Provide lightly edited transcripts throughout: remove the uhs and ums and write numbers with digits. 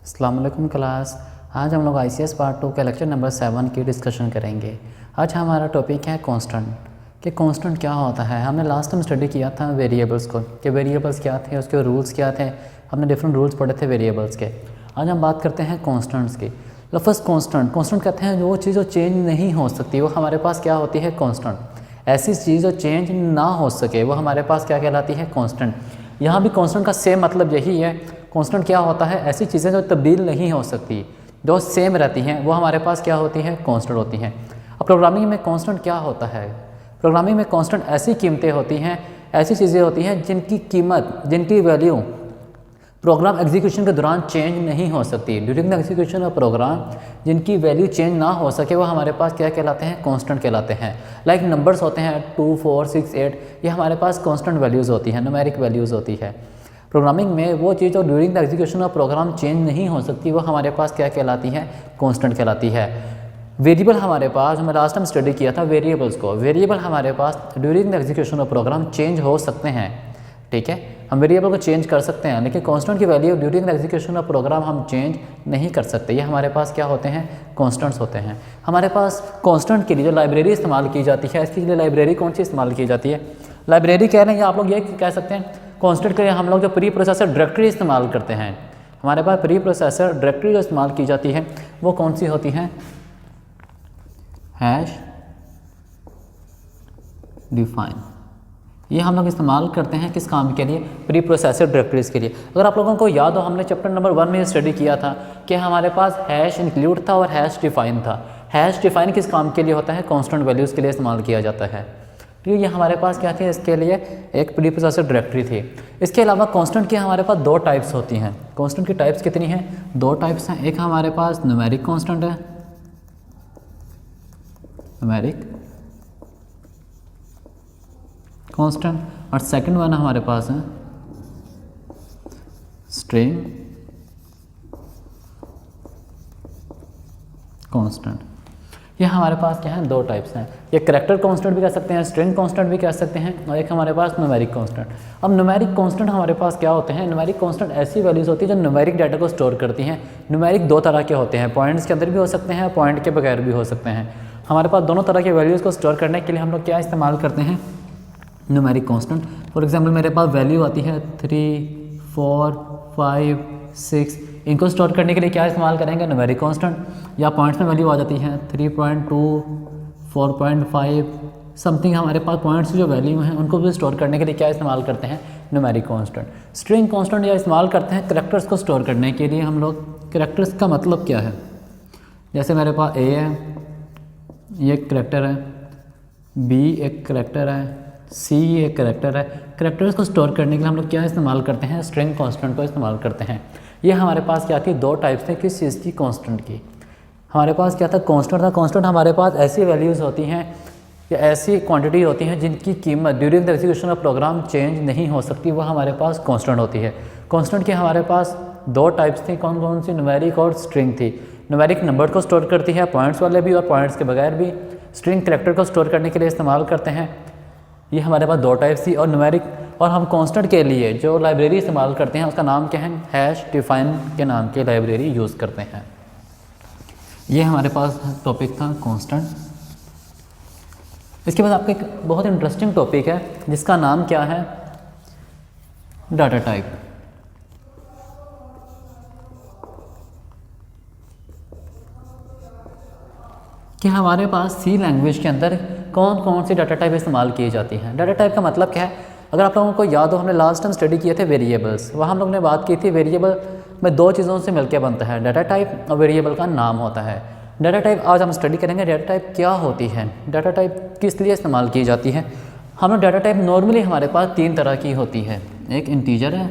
अस्सलाम वालेकुम क्लास। आज हम लोग ICS पार्ट 2 के लेक्चर नंबर 7 की डिस्कशन करेंगे। आज हमारा टॉपिक है कांस्टेंट, कि कांस्टेंट क्या होता है। हमने लास्ट टाइम स्टडी किया था वेरिएबल्स को, कि वेरिएबल्स क्या थे, उसके रूल्स क्या थे। हमने डिफरेंट रूल्स पढ़े थे वेरिएबल्स के। आज हम बात करते हैं कांस्टेंट्स की। फर्स्ट कांस्टेंट कहते हैं वो चीज़ जो चेंज नहीं हो सकती वो हमारे पास क्या होती है, कांस्टेंट। ऐसी चीज़ जो चेंज ना हो सके वो हमारे पास क्या कहलाती है, कांस्टेंट। यहाँ भी कांस्टेंट का सेम मतलब यही है। कांस्टेंट क्या होता है, ऐसी चीज़ें जो तब्दील नहीं हो सकती, जो सेम रहती हैं, वो हमारे पास क्या होती हैं, कांस्टेंट होती हैं। अब प्रोग्रामिंग में कांस्टेंट क्या होता है? प्रोग्रामिंग में कांस्टेंट ऐसी कीमतें होती हैं, ऐसी चीज़ें होती हैं जिनकी कीमत, जिनकी वैल्यू प्रोग्राम एग्जीक्यूशन के दौरान चेंज नहीं हो सकती। During the execution of program जिनकी वैल्यू चेंज ना हो सके वो हमारे पास क्या कहलाते हैं, कांस्टेंट कहलाते हैं। लाइक नंबर्स होते हैं 2, 4, 6, 8, ये हमारे पास कांस्टेंट वैल्यूज़ होती हैं, न्यूमेरिक वैल्यूज़ होती है। प्रोग्रामिंग में वो चीज़ जो during the execution of program change नहीं हो सकती वो हमारे पास क्या कहलाती है, कांस्टेंट कहलाती है। वेरिएबल हमारे पास, हमें लास्ट टाइम स्टडी किया था वेरिएबल्स को। वेरिएबल हमारे पास during the execution of program change हो सकते हैं, ठीक है, हम वेरिएबल को चेंज कर सकते हैं, लेकिन कांस्टेंट की value during the execution of program हम चेंज नहीं कर सकते। ये हमारे पास क्या होते हैं, कांस्टेंट्स होते हैं। हमारे पास कांस्टेंट के लिए जो लाइब्रेरी इस्तेमाल की जाती है, इसके लिए लाइब्रेरी कौन सी इस्तेमाल की जाती है, लाइब्रेरी कह रहे हैं, या आप लोग ये कह सकते हैं कांस्टेंट के लिए हम लोग जो प्री प्रोसेसर डायरेक्टरी इस्तेमाल करते हैं। हमारे पास प्री प्रोसेसर डायरेक्टरी जो इस्तेमाल की जाती है वो कौन सी होती है, हैश डिफाइन। ये हम लोग इस्तेमाल करते हैं किस काम के लिए, प्री प्रोसेसर डायरेक्टरीज के लिए। अगर आप लोगों को याद हो, हमने चैप्टर नंबर 1 में स्टडी किया था कि हमारे पास हैश इंक्लूड था और हैश डिफाइन था। हैश डिफाइन किस काम के लिए होता है, कांस्टेंट वैल्यूज़ के लिए इस्तेमाल किया जाता है। तो ये हमारे पास क्या थी, इसके लिए एक प्री प्रोसेसर डायरेक्टरी थी। इसके अलावा कांस्टेंट की हमारे पास 2 टाइप्स होती हैं। कांस्टेंट की टाइप्स कितनी हैं, 2 टाइप्स हैं। एक हमारे पास न्यूमेरिक कांस्टेंट है, न्यूमेरिक कांस्टेंट, और सेकंड वन हमारे पास है स्ट्रिंग कांस्टेंट। ये हमारे पास क्या है, 2 टाइप्स हैं। ये करैक्टर कांस्टेंट भी कह सकते हैं, स्ट्रिंग कांस्टेंट भी कह सकते हैं, और एक हमारे पास न्यूमेरिक कांस्टेंट। अब न्यूमेरिक कांस्टेंट हमारे पास क्या होते हैं, न्यूमेरिक कांस्टेंट ऐसी वैल्यूज़ होती है जो न्यूमेरिक डाटा को स्टोर करती हैं। न्यूमेरिक 2 तरह के होते हैं, पॉइंट्स के अंदर भी हो सकते हैं, पॉइंट के बगैर भी हो सकते हैं। हमारे पास दोनों तरह के वैल्यूज़ को स्टोर करने के लिए हम लोग क्या इस्तेमाल करते हैं, न्यूमेरिक कांस्टेंट। फॉर एग्जांपल मेरे पास वैल्यू आती है 3, 4, 5, 6, इनको स्टोर करने के लिए क्या इस्तेमाल करेंगे, न्यूमेरिक कांस्टेंट। या पॉइंट्स में वैल्यू आ जाती है 3.2, 4.5 समथिंग, हमारे पास पॉइंट्स की जो वैल्यू हैं उनको भी स्टोर करने के लिए क्या इस्तेमाल करते हैं, न्यूमेरिक कांस्टेंट। स्ट्रिंग कांस्टेंट या इस्तेमाल करते हैं करैक्टर्स को स्टोर करने के लिए हम लोग। करैक्टर्स का मतलब क्या है, जैसे मेरे पास ए है, ये एक करैक्टर है, बी एक करैक्टर है, सी एक करैक्टर है। करैक्टर्स को स्टोर करने के लिए हम लोग क्या इस्तेमाल करते हैं, स्ट्रिंग कांस्टेंट को इस्तेमाल करते हैं। ये हमारे पास क्या थी, 2 टाइप्स थे किस चीज़ की, कांस्टेंट की। हमारे पास क्या था, कांस्टेंट था। कांस्टेंट हमारे पास ऐसी वैल्यूज़ होती हैं या ऐसी क्वांटिटी होती हैं जिनकी कीमत during the execution of program change नहीं हो सकती, वो हमारे पास कांस्टेंट होती है। कांस्टेंट की हमारे पास 2 टाइप्स थी, कौन कौन सी, न्यूमेरिक और स्ट्रिंग थी। न्यूमेरिक नंबर को स्टोर करती है, पॉइंट्स वाले भी और पॉइंट्स के बगैर भी। स्ट्रिंग करैक्टर को स्टोर करने के लिए इस्तेमाल करते हैं। ये हमारे पास 2 टाइप्स थी। और न्यूमेरिक, और हम कांस्टेंट के लिए जो लाइब्रेरी इस्तेमाल करते हैं उसका नाम क्या है, हैश डिफाइन के नाम की लाइब्रेरी यूज़ करते हैं। ये हमारे पास टॉपिक था कांस्टेंट। इसके बाद आपका एक बहुत इंटरेस्टिंग टॉपिक है जिसका नाम क्या है, डाटा टाइप। कि हमारे पास सी लैंग्वेज के अंदर कौन कौन सी डाटा टाइप इस्तेमाल की जाती हैं। डाटा टाइप का मतलब क्या है, अगर आप लोगों को याद हो, हमने लास्ट टाइम स्टडी किए थे वेरिएबल्स। वहाँ हम लोग ने बात की थी वेरिएबल में 2 चीज़ों से मिलकर बनता है, डाटा टाइप और वेरिएबल का नाम होता है। डाटा टाइप आज हम स्टडी करेंगे, डाटा टाइप क्या होती है, डाटा टाइप किस लिए इस्तेमाल की जाती है। हम लोग डाटा टाइप नॉर्मली हमारे पास 3 तरह की होती है। एक इंटीजर है,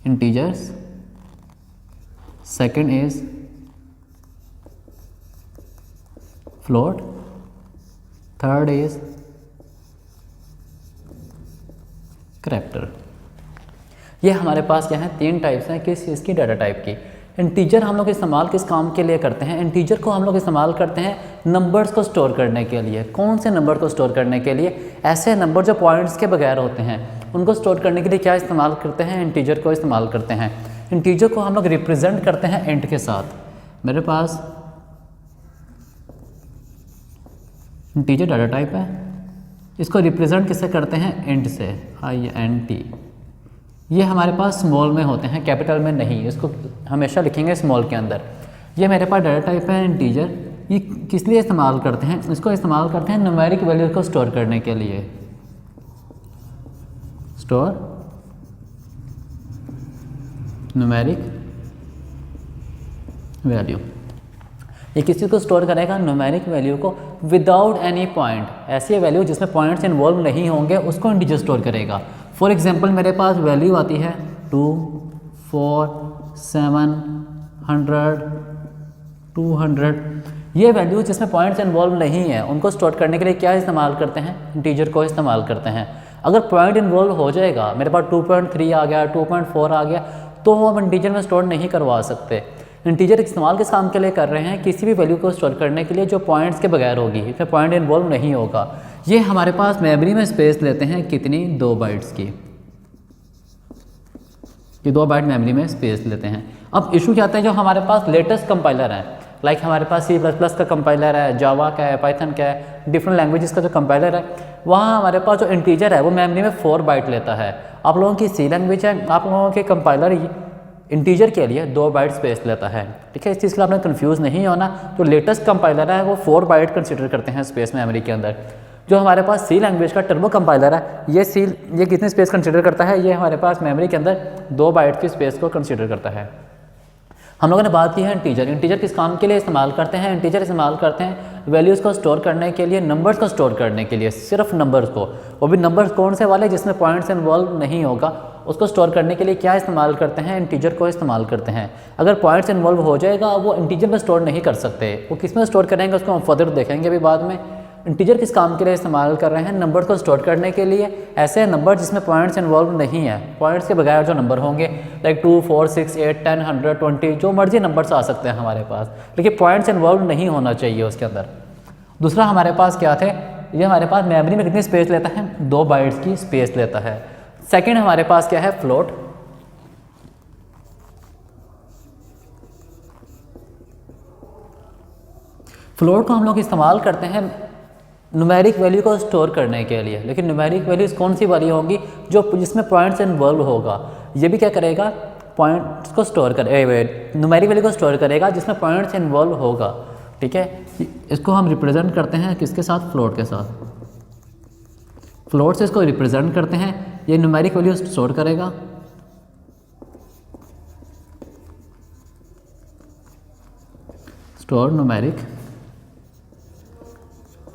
integers, second is float, third is character. ये हमारे पास क्या है, 3 टाइप्स हैं किस चीज़ की, डाटा टाइप की। इंटीजर हम लोग इस्तेमाल किस काम के लिए करते हैं, इंटीजर को हम लोग इस्तेमाल करते हैं नंबर्स को स्टोर करने के लिए। कौन से नंबर को स्टोर करने के लिए, ऐसे नंबर जो पॉइंट्स के बगैर होते हैं। उनको स्टोर करने के लिए क्या इस्तेमाल करते हैं, इंटीजर को इस्तेमाल करते हैं। इंटीजर को हम लोग रिप्रेजेंट करते हैं इंट के साथ। मेरे पास इंटीजर डाटा टाइप है, इसको रिप्रेजेंट किससे करते हैं, इंट से, INT। ये हमारे पास स्मॉल में होते हैं, कैपिटल में नहीं, इसको हमेशा लिखेंगे स्मॉल के अंदर। ये मेरे पास डाटा टाइप है इंटीजर। ये किस लिए इस्तेमाल करते हैं, इसको इस्तेमाल करते हैं न्यूमेरिक वैल्यू को स्टोर करने के लिए। स्टोर न्यूमेरिक वैल्यू, ये किस चीज़ को स्टोर करेगा, न्यूमेरिक वैल्यू को विदाउट एनी पॉइंट। ऐसी वैल्यू जिसमें पॉइंट्स इन्वॉल्व नहीं होंगे उसको इंटीजर स्टोर करेगा। फॉर एग्जांपल मेरे पास वैल्यू आती है 2, 4, 7, 100, 200। ये वैल्यू जिसमें पॉइंट्स इन्वॉल्व नहीं है उनको स्टोर करने के लिए क्या इस्तेमाल करते हैं, इंटीजर को इस्तेमाल करते हैं। अगर पॉइंट इन्वॉल्व हो जाएगा, मेरे पास 2.3 आ गया, 2.4 आ गया, तो हम इंटीजर में स्टोर नहीं करवा सकते। इंटीजर इस्तेमाल किस काम के लिए कर रहे हैं, किसी भी वैल्यू को स्टोर करने के लिए जो पॉइंट्स के बगैर होगी, इसमें पॉइंट इन्वॉल्व नहीं होगा। ये हमारे पास मेमोरी में स्पेस लेते हैं कितनी, 2 बाइट्स की। ये 2 बाइट मेमोरी में स्पेस लेते हैं। अब इशू क्या आता है, जो हमारे पास लेटेस्ट कंपाइलर है, लाइक हमारे पास C++ का कंपाइलर है, जावा का है, पाइथन का है, डिफरेंट लैंग्वेजेस का जो कंपाइलर है, वहाँ हमारे पास जो इंटीजर है वो मेमोरी में 4 बाइट लेता है। आप लोगों की C लैंग्वेज है, आप लोगों के कंपाइलर इंटीजर के लिए 2 बाइट स्पेस लेता है। ठीक है, इस चीज़ के लिए आपने कन्फ्यूज़ नहीं होना। जो लेटेस्ट कंपाइलर है वो 4 बाइट कंसिडर करते हैं स्पेस मेमोरी के अंदर। जो हमारे पास C लैंग्वेज का टर्बो कंपाइलर है, ये कितनी स्पेस कंसिडर करता है, ये हमारे पास मेमोरी के अंदर 2 बाइट की स्पेस को कंसिडर करता है। हम लोगों ने बात की है इंटीजर। इंटीजर किस काम के लिए इस्तेमाल करते हैं, इंटीजर इस्तेमाल करते हैं वैल्यूज़ को स्टोर करने के लिए, नंबर्स को स्टोर करने के लिए, सिर्फ नंबर्स को। वो भी नंबर्स कौन से वाले, जिसमें पॉइंट्स इन्वॉल्व नहीं होगा, उसको स्टोर करने के लिए क्या इस्तेमाल करते हैं, इंटीजर को इस्तेमाल करते हैं। अगर पॉइंट्स इन्वॉल्व हो जाएगा वो इंटीजर में स्टोर नहीं कर सकते, वो किस में स्टोर करेंगे उसको हम फर्दर देखेंगे अभी बाद में। इंटीजर किस काम के लिए इस्तेमाल कर रहे हैं, नंबर को स्टोर करने के लिए। ऐसे नंबर जिसमें पॉइंट्स इन्वॉल्व नहीं है, पॉइंट्स के बगैर जो नंबर होंगे, लाइक 2, 4, 6, 8, 10, 100, 20, जो मर्जी नंबर्स आ सकते हैं हमारे पास, लेकिन पॉइंट्स इन्वॉल्व नहीं होना चाहिए उसके अंदर। दूसरा हमारे पास क्या थे, ये हमारे पास मेमोरी में कितनी स्पेस लेता है, 2 बाइट्स की स्पेस लेता है। सेकेंड हमारे पास क्या है, फ्लोट। फ्लोट को हम लोग इस्तेमाल करते हैं न्यूमेरिक वैल्यू को स्टोर करने के लिए, लेकिन न्यूमेरिक वैल्यूज़ कौन सी वाली होंगी, जो जिसमें पॉइंट्स इन्वॉल्व होगा। ये भी क्या करेगा, पॉइंट्स को स्टोर करेगा, न्यूमेरिक वैल्यू को स्टोर करेगा जिसमें पॉइंट्स इन्वॉल्व होगा। ठीक है, इसको हम रिप्रेजेंट करते हैं किसके साथ, फ्लोट के साथ। फ्लोट से इसको रिप्रेजेंट करते हैं, ये न्यूमेरिक वैल्यू स्टोर करेगा। Store numeric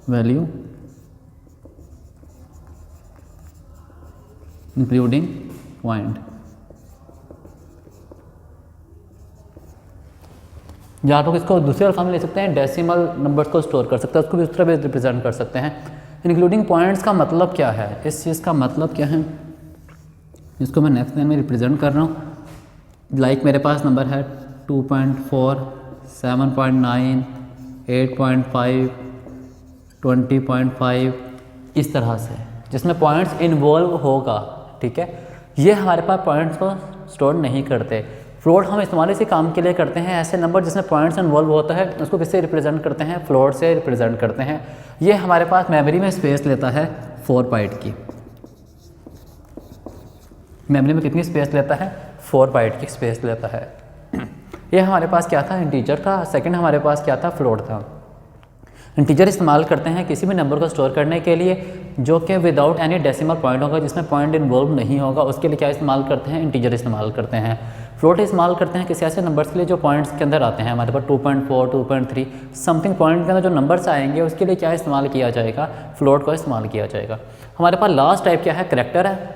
value including point. या तो इसको दूसरे अल्फाज में ले सकते हैं, डेसिमल नंबर्स को स्टोर कर सकते हैं, उसको भी उस तरह भी रिप्रेजेंट कर सकते हैं। इंक्लूडिंग पॉइंट्स का मतलब क्या है, इस चीज़ का मतलब क्या है, इसको मैं नेक्स्ट लाइन में रिप्रेजेंट कर रहा हूँ। लाइक मेरे पास नंबर है 2.4, 7.9, 8.5, 20.5, इस तरह से, जिसमें पॉइंट्स इन्वॉल्व होगा। ठीक है, ये हमारे पास पॉइंट्स को स्टोर नहीं करते। फ्लोट हम इस्तेमाल इसी काम के लिए करते हैं, ऐसे नंबर जिसमें पॉइंट्स इन्वॉल्व होता है उसको किससे रिप्रेजेंट करते हैं, फ्लोट से रिप्रेजेंट करते हैं। ये हमारे पास मेमोरी में स्पेस लेता है 4 बाइट की। मेमोरी में कितनी स्पेस लेता है, 4 बाइट की स्पेस लेता है। ये हमारे पास क्या था, इंटीजर था। सेकंड हमारे पास क्या था, फ्लोट था। इंटीजर इस्तेमाल करते हैं किसी भी नंबर को स्टोर करने के लिए जो कि विदाउट एनी डेसिमल पॉइंट होगा, जिसमें पॉइंट इन्वॉल्व नहीं होगा, उसके लिए क्या इस्तेमाल करते हैं, इंटीजर इस्तेमाल करते हैं। फ्लोट इस्तेमाल करते हैं किसी ऐसे नंबर्स के लिए जो पॉइंट्स के अंदर आते हैं। हमारे पास 2.4, 2.3 समथिंग पॉइंट के अंदर जो नंबर्स आएंगे उसके लिए क्या इस्तेमाल किया जाएगा, फ्लोट को इस्तेमाल किया जाएगा। हमारे पास लास्ट टाइप क्या है, करैक्टर है।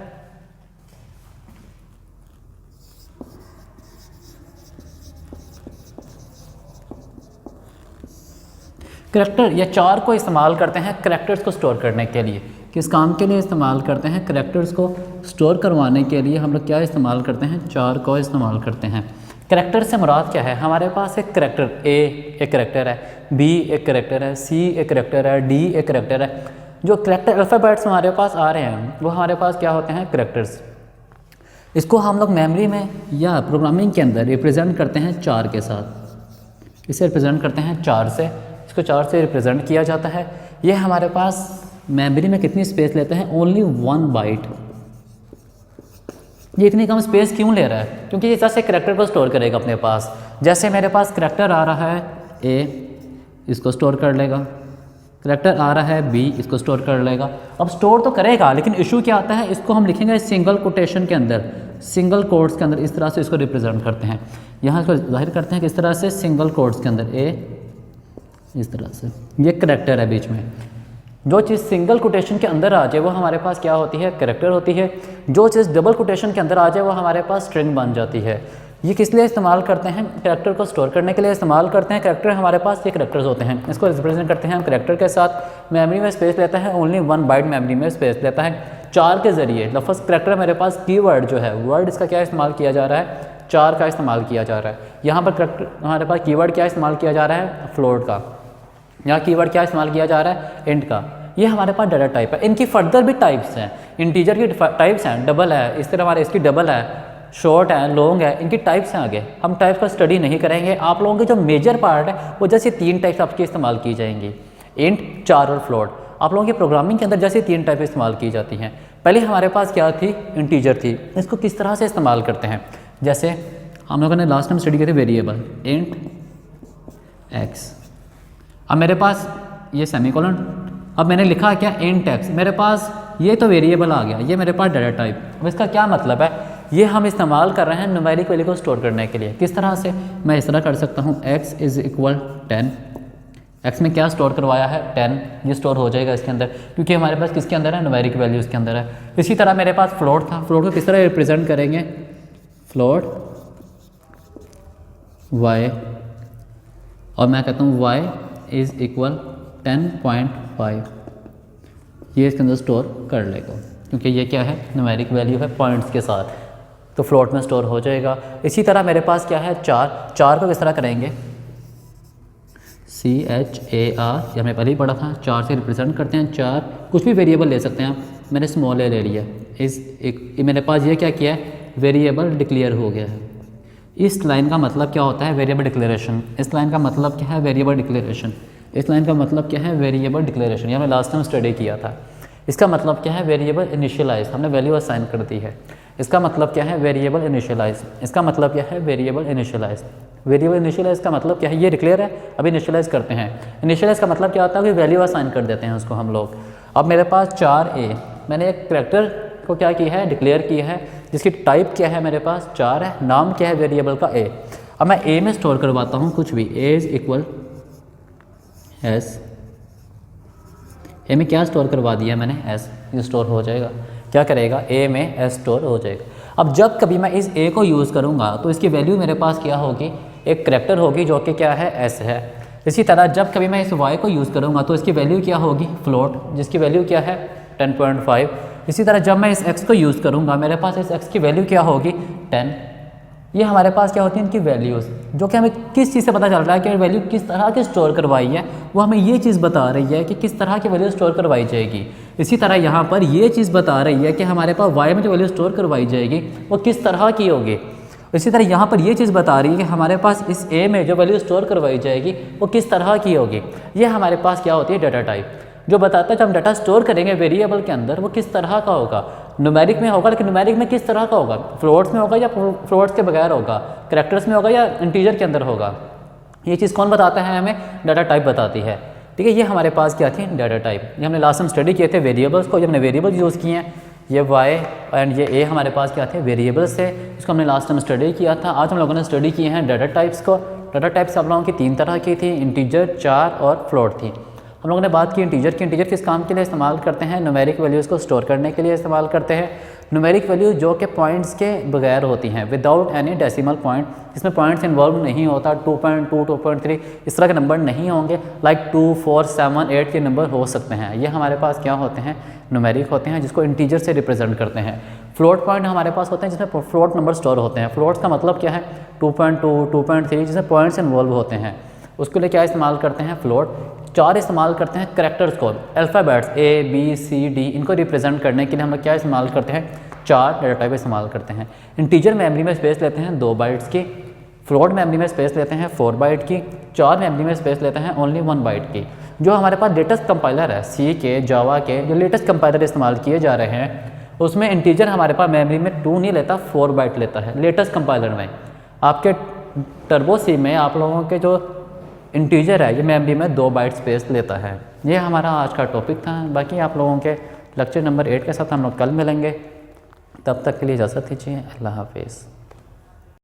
करैक्टर या 4 को इस्तेमाल करते हैं करैक्टर्स को स्टोर करने के लिए। किस काम के लिए इस्तेमाल करते हैं, करैक्टर्स को स्टोर करवाने के लिए हम लोग क्या इस्तेमाल करते हैं, 4 को इस्तेमाल करते हैं। करैक्टर से मुराद क्या है, हमारे पास एक करैक्टर A एक करैक्टर है, B एक करैक्टर है, C एक करैक्टर है, D एक करैक्टर है। जो करेक्टर अल्फ़ाबेट्स हमारे पास आ रहे हैं वो हमारे पास क्या होते हैं, करेक्टर्स। इसको हम लोग मेमोरी में या प्रोग्रामिंग के अंदर रिप्रेजेंट करते हैं 4 के साथ। इसे रिप्रेजेंट करते हैं 4 से, इसको 4 से रिप्रेजेंट किया जाता है। ये हमारे पास मेमोरी में कितनी स्पेस लेते हैं, ओनली 1 बाइट। ये इतनी कम स्पेस क्यों ले रहा है, क्योंकि ये जैसे करेक्टर को स्टोर करेगा अपने पास। जैसे मेरे पास करेक्टर आ रहा है ए, इसको स्टोर कर लेगा, करेक्टर आ रहा है बी, इसको स्टोर कर लेगा। अब स्टोर तो करेगा, लेकिन इशू क्या आता है, इसको हम लिखेंगे सिंगल कोटेशन के अंदर, सिंगल कोट्स के अंदर। इस तरह से इसको रिप्रेजेंट करते हैं, यहाँ इसको जाहिर करते हैं किस तरह से, सिंगल कोट्स के अंदर ए, इस तरह से। ये करेक्टर है बीच में। जो चीज़ सिंगल कोटेशन के अंदर आ जाए वो हमारे पास क्या होती है, करेक्टर होती है। जो चीज़ डबल कोटेशन के अंदर आ जाए वो हमारे पास स्ट्रिंग बन जाती है। ये किस लिए इस्तेमाल करते हैं, करेक्टर को स्टोर करने के लिए इस्तेमाल करते हैं। करेक्टर हमारे पास ये करेक्टर्स होते हैं, इसको रिप्रेजेंट करते हैं हम करेक्टर के साथ। मेमोरी में स्पेस लेता है, ओनली 1 बाइट मेमोरी में स्पेस लेता है। 4 के ज़रिए लफ्ज़ करेक्टर मेरे पास कीवर्ड जो है, वर्ड इसका क्या इस्तेमाल किया जा रहा है, 4 का इस्तेमाल किया जा रहा है। यहाँ पर करेक्टर हमारे पास कीवर्ड क्या इस्तेमाल किया जा रहा है, फ्लोट का। यहाँ कीवर्ड क्या इस्तेमाल किया जा रहा है, इंट का। ये हमारे पास डाटा टाइप है। इनकी फर्दर भी टाइप्स हैं, इंटीजर की टाइप्स हैं, डबल है, इस तरह हमारे इसकी डबल है, शॉर्ट है, लॉन्ग है, इनकी टाइप्स हैं। आगे हम टाइप्स का स्टडी नहीं करेंगे। आप लोगों की जो मेजर पार्ट है वो जैसे 3 टाइप्स आपकी इस्तेमाल की जाएंगी, इंट, 4 और फ्लोट। आप लोगों की प्रोग्रामिंग के अंदर जैसे 3 टाइप इस्तेमाल की जाती हैं। पहले हमारे पास क्या थी, इंटीजर थी। इसको किस तरह से इस्तेमाल करते हैं, जैसे हम लोगों ने लास्ट टाइम स्टडी किए थे वेरिएबल, इंट एक्स। अब मेरे पास ये सेमीकोलन, अब मैंने लिखा क्या, इंट एक्स। मेरे पास ये तो वेरिएबल आ गया, ये मेरे पास डाटा टाइप। अब इसका क्या मतलब है, ये हम इस्तेमाल कर रहे हैं न्यूमेरिक वैल्यू को स्टोर करने के लिए। किस तरह से, मैं इस तरह कर सकता हूँ, x इज़ इक्वल 10। x में क्या स्टोर करवाया है, 10। ये स्टोर हो जाएगा इसके अंदर, क्योंकि हमारे पास किसके अंदर है, न्यूमेरिक वैल्यू इसके अंदर है। इसी तरह मेरे पास फ्लोट था, फ्लोट को किस तरह रिप्रेजेंट करेंगे, फ्लोट y, और मैं कहता हूँ y इज़ इक्वल 10.5। ये इसके अंदर स्टोर कर लेगा, क्योंकि ये क्या है, न्यूमेरिक वैल्यू है पॉइंट्स के साथ, तो फ्लोट में स्टोर हो जाएगा। इसी तरह मेरे पास क्या है, 4 को किस तरह करेंगे, CHAR, ये हमने पहले ही पढ़ा था। 4 से रिप्रेजेंट करते हैं। 4 कुछ भी वेरिएबल ले सकते हैं आप, मैंने स्मॉल ए ले लिया। मेरे पास ये क्या किया है, वेरिएबल डिक्लेयर हो गया है। इस लाइन का मतलब क्या होता है, वेरिएबल डिक्लेरेशन। इस लाइन का मतलब क्या है, वेरिएबल डिक्लेरेशन। इस लाइन का मतलब क्या है, वेरिएबल डिक्लेरेशन। ये हमने लास्ट टाइम स्टडी किया था। इसका मतलब क्या है, वेरिएबल इनिशियलाइज, हमने वैल्यू असाइन कर दी है। इसका मतलब क्या है, वेरिएबल इनिशियलाइज। इसका मतलब क्या है, वेरिएबल इनिशियलाइज। वेरिएबल इनिशियलाइज का मतलब क्या है, ये डिक्लेयर है, अभी इनिशियलाइज करते हैं। इनिशियलाइज का मतलब क्या होता है कि वैल्यू असाइन कर देते हैं उसको हम लोग। अब मेरे पास 4a, मैंने एक करैक्टर को क्या किया है, डिक्लेयर किया है, जिसकी टाइप क्या है, मेरे पास 4 है, नाम क्या है वेरिएबल का a। अब मैं a में स्टोर करवाता हूँ कुछ भी, a इज़ इक्वल एस। ए में क्या स्टोर करवा दिया मैंने, एस। ये स्टोर हो जाएगा, क्या करेगा, ए में एस स्टोर हो जाएगा। अब जब कभी मैं इस ए को यूज़ करूँगा तो इसकी वैल्यू मेरे पास क्या होगी, एक करैक्टर होगी जो कि क्या है, एस है। इसी तरह जब कभी मैं इस वाई को यूज़ करूँगा तो इसकी वैल्यू क्या होगी, फ्लोट, जिसकी वैल्यू क्या है, 10.5। इसी तरह जब मैं इस एक्स को यूज़ करूँगा, मेरे पास इस एक्स की वैल्यू क्या होगी, 10। ये हमारे पास क्या होती है, इनकी वैल्यूज़, जो कि हमें किस चीज़ से पता चल रहा है कि वैल्यू किस तरह की स्टोर करवाई है, वो हमें ये चीज़ बता रही है कि किस तरह की वैल्यू स्टोर करवाई जाएगी। इसी तरह यहाँ पर ये चीज़ बता रही है कि हमारे पास वाई में जो वैल्यू स्टोर करवाई जाएगी वो किस तरह की होगी। इसी तरह यहाँ पर ये चीज़ बता रही है कि हमारे पास इस ए में जो वैल्यू स्टोर करवाई जाएगी वो किस तरह की होगी। ये हमारे पास क्या होती है, डाटा टाइप, जो बताता है जब हम डाटा स्टोर करेंगे वेरिएबल के अंदर वो किस तरह का होगा। न्यूमेरिक में होगा, लेकिन न्यूमेरिक में किस तरह का होगा, फ्लोट्स में होगा या फ्लोट्स के बगैर होगा, करैक्टर्स में होगा या इंटीजर के अंदर होगा। ये चीज़ कौन बताता है, हमें डाटा टाइप बताती है। ठीक है, ये हमारे पास क्या थी, डाटा टाइप। ये हमने लास्ट में स्टडी किए थे वेरिएबल्स को, जब हमने वेरिएबल्स यूज़ किए हैं। ये वाई एंड ये ए हमारे पास क्या थे, वेरिएबल्स थे, इसको हमने लास्ट टाइम स्टडी किया था। आज हम लोगों ने स्टडी किए हैं डाटा टाइप्स को। डाटा टाइप्स आप लोगों की 3 तरह की थी, इंटीजर, 4 और फ्लोट थी। हम लोगों ने बात की इंटीजर की। इंटीजर किस काम के लिए इस्तेमाल करते हैं, न्यूमेरिक वैल्यूज़ को स्टोर करने के लिए इस्तेमाल करते हैं। न्यूमेरिक वैल्यू जो कि पॉइंट्स के बगैर होती हैं, विदाउट एनी डेसिमल पॉइंट, इसमें पॉइंट्स इन्वॉल्व नहीं होता। 2.2, 2.3 इस तरह के नंबर नहीं होंगे। लाइक 2, 4, 7, 8 के नंबर हो सकते हैं। ये हमारे पास क्या होते हैं, न्यूमेरिक होते हैं, जिसको इंटीजर से रिप्रेजेंट करते हैं। फ्लोट पॉइंट हमारे पास होते हैं जिसमें फ्लोट नंबर स्टोर होते हैं। फ्लोट्स का मतलब क्या है, 2.2, 2.3 जिसमें पॉइंट्स इन्वॉल्व होते हैं, उसके लिए क्या इस्तेमाल करते हैं, फ्लोट। 4 इस्तेमाल करते हैं करैक्टर्स को, अल्फ़ाबेट्स ABCD, इनको रिप्रेजेंट करने के लिए हम लोग क्या इस्तेमाल करते हैं, 4 डेटा टाइप इस्तेमाल करते हैं। इंटीजर मेमोरी में स्पेस लेते हैं 2 बाइट्स की, फ्लोट मेमोरी में स्पेस लेते हैं 4 बाइट की, चार मेमोरी में स्पेस लेते हैं ओनली 1 बाइट की। जो हमारे पास लेटेस्ट कंपाइलर है सी के, जावा के, जो लेटेस्ट कंपाइलर इस्तेमाल किए जा रहे हैं उसमें इंटीजर हमारे पास मेमोरी में 2 नहीं लेता, 4 बाइट लेता है लेटेस्ट कंपाइलर में। आपके टर्बो सी में आप लोगों के जो इंटीजर है ये मेमोरी में 2 बाइट स्पेस लेता है। ये हमारा आज का टॉपिक था। बाकी आप लोगों के लेक्चर नंबर 8 के साथ हम लोग कल मिलेंगे। तब तक के लिए इजाज़त दीजिए। अल्लाह हाफिज़।